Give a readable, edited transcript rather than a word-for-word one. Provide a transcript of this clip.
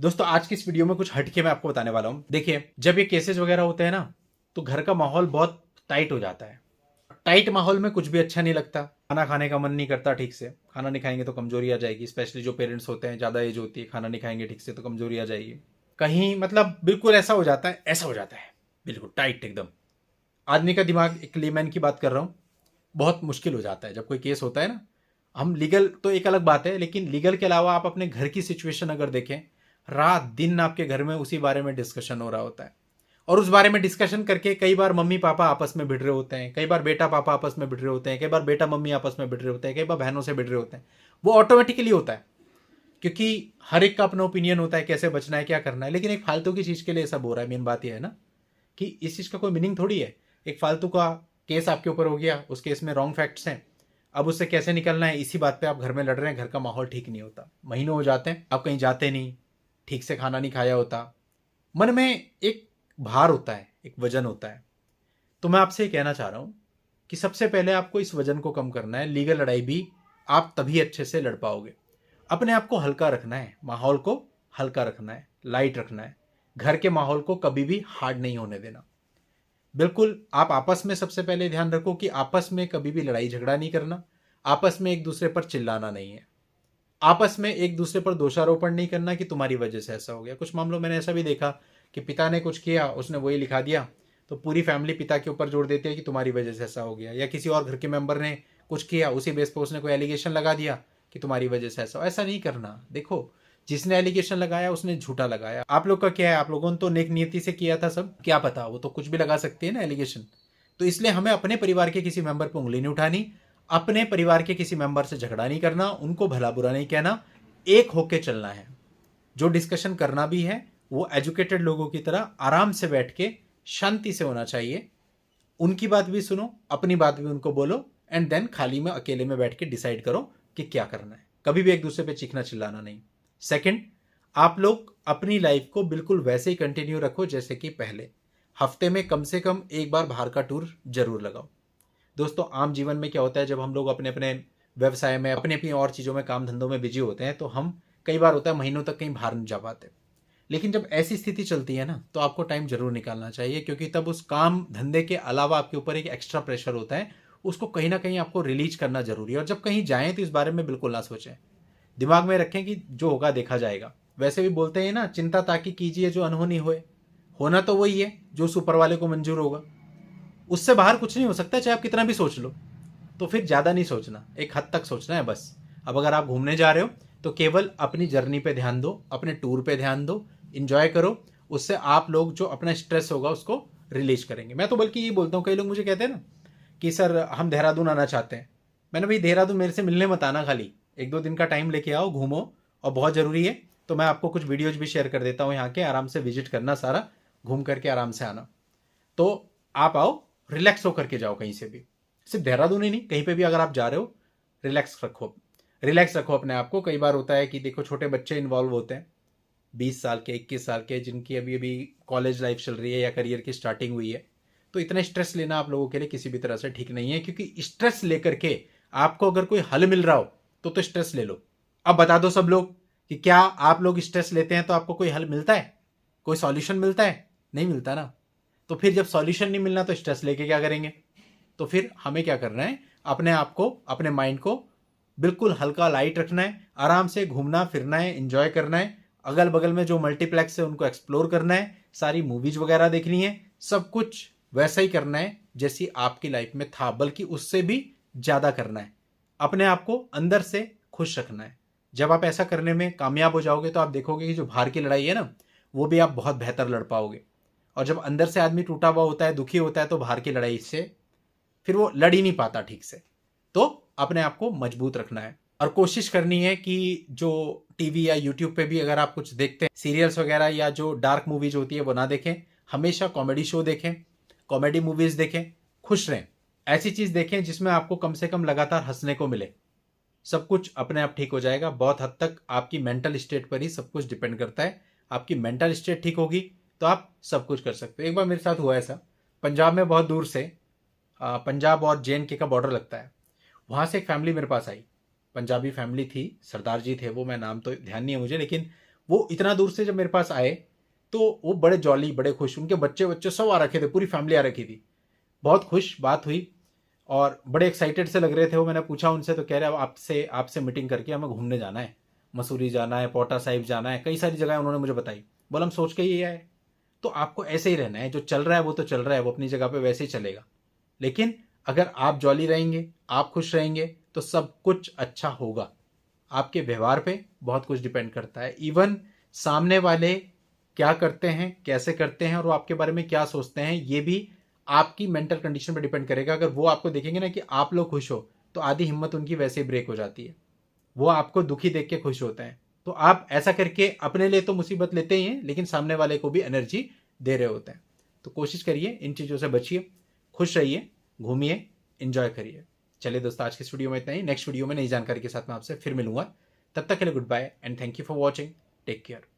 दोस्तों आज की इस वीडियो में कुछ हटके मैं आपको बताने वाला हूं। देखिए, जब ये केसेस वगैरह होते हैं ना, तो घर का माहौल बहुत टाइट हो जाता है। टाइट माहौल में कुछ भी अच्छा नहीं लगता, खाना खाने का मन नहीं करता ठीक से। खाना नहीं खाएंगे तो कमजोरी आ जाएगी, स्पेशली जो पेरेंट्स होते हैं, ज्यादा एज होती है, खाना नहीं खाएंगे ठीक से तो कमजोरी आ जाएगी। कहीं मतलब बिल्कुल ऐसा हो जाता है, ऐसा हो जाता है, बिल्कुल टाइट एकदम। आदमी का दिमाग, एक लेमैन की बात कर रहा हूँ, बहुत मुश्किल हो जाता है जब कोई केस होता है ना। हम लीगल तो एक अलग बात है, लेकिन लीगल के अलावा आप अपने घर की सिचुएशन अगर देखें, रात दिन आपके घर में उसी बारे में डिस्कशन हो रहा होता है। और उस बारे में डिस्कशन करके कई बार मम्मी पापा आपस में भिड़ रहे होते हैं, कई बार बेटा पापा आपस में भिड़ रहे होते हैं, कई बार बेटा मम्मी आपस में भिड़ रहे होते हैं, कई बार बहनों से भिड़ रहे होते हैं। वो ऑटोमेटिकली होता है, क्योंकि हर एक का अपना ओपिनियन होता है कैसे बचना है, क्या करना है। लेकिन एक फालतू की चीज के लिए सब हो रहा है। मेन बात यह है ना कि इस चीज का कोई मीनिंग थोड़ी है। एक फालतू का केस आपके ऊपर हो गया, उस केस में रॉन्ग फैक्ट्स हैं, अब उससे कैसे निकलना है, इसी बात पे आप घर में लड़ रहे हैं। घर का माहौल ठीक नहीं होता, महीनों हो जाते हैं, आप कहीं जाते नहीं, ठीक से खाना नहीं खाया होता, मन में एक भार होता है, एक वजन होता है। तो मैं आपसे ये कहना चाह रहा हूं कि सबसे पहले आपको इस वजन को कम करना है। लीगल लड़ाई भी आप तभी अच्छे से लड़ पाओगे। अपने आप को हल्का रखना है, माहौल को हल्का रखना है, लाइट रखना है। घर के माहौल को कभी भी हार्ड नहीं होने देना। बिल्कुल आप आपस में सबसे पहले ध्यान रखो कि आपस में कभी भी लड़ाई झगड़ा नहीं करना, आपस में एक दूसरे पर चिल्लाना नहीं है, आपस में एक दूसरे पर दोषारोपण नहीं करना कि तुम्हारी वजह से ऐसा हो गया। कुछ मामलों में मैंने ऐसा भी देखा कि पिता ने कुछ किया, उसने वही लिखा दिया, तो पूरी फैमिली पिता के ऊपर जोड़ देती है कि तुम्हारी वजह से ऐसा हो गया। या किसी और घर के मेंबर ने कुछ किया, उसी बेस पर उसने कोई एलिगेशन लगा दिया कि तुम्हारी वजह से ऐसा। ऐसा नहीं करना। देखो, जिसने एलिगेशन लगाया उसने झूठा लगाया। आप लोग का क्या है, आप लोगों ने तो नेक नियति से किया था सब, क्या पता, वो तो कुछ भी लगा सकती है ना एलिगेशन। तो इसलिए हमें अपने परिवार के किसी मेंबर पर उंगली नहीं उठानी, अपने परिवार के किसी मेंबर से झगड़ा नहीं करना, उनको भला बुरा नहीं कहना, एक होके चलना है। जो डिस्कशन करना भी है वो एजुकेटेड लोगों की तरह आराम से बैठ के शांति से होना चाहिए। उनकी बात भी सुनो, अपनी बात भी उनको बोलो, एंड देन खाली में अकेले में बैठ के डिसाइड करो कि क्या करना है। कभी भी एक दूसरे पे चीखना चिल्लाना नहीं। सेकंड, आप लोग अपनी लाइफ को बिल्कुल वैसे ही कंटिन्यू रखो जैसे कि पहले। हफ्ते में कम से कम एक बार बाहर का टूर जरूर लगाओ। दोस्तों, आम जीवन में क्या होता है, जब हम लोग अपने अपने व्यवसाय में, अपनी अपनी और चीज़ों में, काम धंधों में बिजी होते हैं, तो हम कई बार होता है महीनों तक कहीं बाहर नहीं जा पाते। लेकिन जब ऐसी स्थिति चलती है ना, तो आपको टाइम जरूर निकालना चाहिए, क्योंकि तब उस काम धंधे के अलावा आपके ऊपर एक एक्स्ट्रा प्रेशर होता है, उसको कहीं ना कहीं आपको रिलीज करना जरूरी है। और जब कहीं जाएं तो इस बारे में बिल्कुल ना सोचें, दिमाग में रखें कि जो होगा देखा जाएगा। वैसे भी बोलते हैं ना, चिंता ताकि कीजिए जो अनहोनी होए। होना तो वही है जो उस ऊपर वाले को मंजूर होगा, उससे बाहर कुछ नहीं हो सकता, चाहे आप कितना भी सोच लो। तो फिर ज़्यादा नहीं सोचना, एक हद तक सोचना है बस। अब अगर आप घूमने जा रहे हो तो केवल अपनी जर्नी पे ध्यान दो, अपने टूर पे ध्यान दो, इंजॉय करो। उससे आप लोग जो अपना स्ट्रेस होगा उसको रिलीज करेंगे। मैं तो बल्कि ये बोलता हूँ, कई लोग मुझे कहते हैं ना कि सर हम देहरादून आना चाहते हैं। मैंने भाई, देहरादून मेरे से मिलने मत आना, खाली एक दो दिन का टाइम लेके आओ, घूमो, और बहुत ज़रूरी है तो मैं आपको कुछ वीडियोज भी शेयर कर देता हूँ यहाँ के, आराम से विजिट करना, सारा घूम करके आराम से आना। तो आप आओ, रिलैक्स होकर के जाओ कहीं से भी। सिर्फ देहरादून ही नहीं, कहीं पे भी अगर आप जा रहे हो, रिलैक्स रखो, रिलैक्स रखो अपने आप को। कई बार होता है कि देखो, छोटे बच्चे इन्वॉल्व होते हैं, 20 साल के, 21 साल के, जिनकी अभी अभी कॉलेज लाइफ चल रही है या करियर की स्टार्टिंग हुई है। तो इतना स्ट्रेस लेना आप लोगों के लिए किसी भी तरह से ठीक नहीं है, क्योंकि स्ट्रेस लेकर के आपको अगर कोई हल मिल रहा हो तो स्ट्रेस ले लो। अब बता दो सब लोग कि क्या आप लोग स्ट्रेस लेते हैं तो आपको कोई हल मिलता है, कोई सॉल्यूशन मिलता है? नहीं मिलता ना। तो फिर जब सॉल्यूशन नहीं मिलना तो स्ट्रेस लेके क्या करेंगे? तो फिर हमें क्या करना है, अपने आप को, अपने माइंड को बिल्कुल हल्का लाइट रखना है, आराम से घूमना फिरना है, एंजॉय करना है, अगल बगल में जो मल्टीप्लेक्स है उनको एक्सप्लोर करना है, सारी मूवीज वगैरह देखनी है, सब कुछ वैसा ही करना है जैसी आपकी लाइफ में था, बल्कि उससे भी ज्यादा करना है। अपने आप को अंदर से खुश रखना है। जब आप ऐसा करने में कामयाब हो जाओगे तो आप देखोगे कि जो बाहर की लड़ाई है ना, वो भी आप बहुत बेहतर लड़ पाओगे। और जब अंदर से आदमी टूटा हुआ होता है, दुखी होता है, तो बाहर की लड़ाई से फिर वो लड़ ही नहीं पाता ठीक से। तो अपने आप को मजबूत रखना है, और कोशिश करनी है कि जो टीवी या यूट्यूब पे भी अगर आप कुछ देखते हैं, सीरियल्स वगैरह या जो डार्क मूवीज होती है, वो ना देखें। हमेशा कॉमेडी शो देखें, कॉमेडी मूवीज देखें, खुश रहें। ऐसी चीज देखें जिसमें आपको कम से कम लगातार हंसने को मिले। सब कुछ अपने आप ठीक हो जाएगा। बहुत हद तक आपकी मेंटल स्टेट पर ही सब कुछ डिपेंड करता है। आपकी मेंटल स्टेट ठीक होगी तो आप सब कुछ कर सकते हो। एक बार मेरे साथ हुआ ऐसा, पंजाब में बहुत दूर से, पंजाब और JNK का बॉर्डर लगता है, वहाँ से एक फैमिली मेरे पास आई। पंजाबी फैमिली थी, सरदार जी थे वो, मैं नाम तो ध्यान नहीं है मुझे, लेकिन वो इतना दूर से जब मेरे पास आए तो वो बड़े जॉली, बड़े खुश, उनके बच्चे बच्चे सब आ रखे थे, पूरी फैमिली आ रखी थी। बहुत खुश बात हुई और बड़े एक्साइटेड से लग रहे थे वो। मैंने पूछा उनसे तो कह रहे आपसे आपसे मीटिंग करके हमें घूमने जाना है, मसूरी जाना है, पोटा साहिब जाना है, कई सारी जगह उन्होंने मुझे बताई। बोला हम सोच के ही आए। तो आपको ऐसे ही रहना है, जो चल रहा है वो तो चल रहा है, वो अपनी जगह पे वैसे ही चलेगा। लेकिन अगर आप जॉली रहेंगे, आप खुश रहेंगे तो सब कुछ अच्छा होगा। आपके व्यवहार पे बहुत कुछ डिपेंड करता है। इवन सामने वाले क्या करते हैं, कैसे करते हैं और वो आपके बारे में क्या सोचते हैं, ये भी आपकी मेंटल कंडीशन पर डिपेंड करेगा। अगर वो आपको देखेंगे ना कि आप लोग खुश हो तो आधी हिम्मत उनकी वैसे ही ब्रेक हो जाती है। वो आपको दुखी देख के खुश होते हैं। तो आप ऐसा करके अपने लिए तो मुसीबत लेते ही हैं, लेकिन सामने वाले को भी एनर्जी दे रहे होते हैं। तो कोशिश करिए, इन चीज़ों से बचिए, खुश रहिए, घूमिए, इंजॉय करिए। चलिए दोस्तों, आज की इस वीडियो में इतना ही। नेक्स्ट वीडियो में नई जानकारी के साथ मैं आपसे फिर मिलूंगा। तब तक के लिए goodbye and thank you for watching. Take care.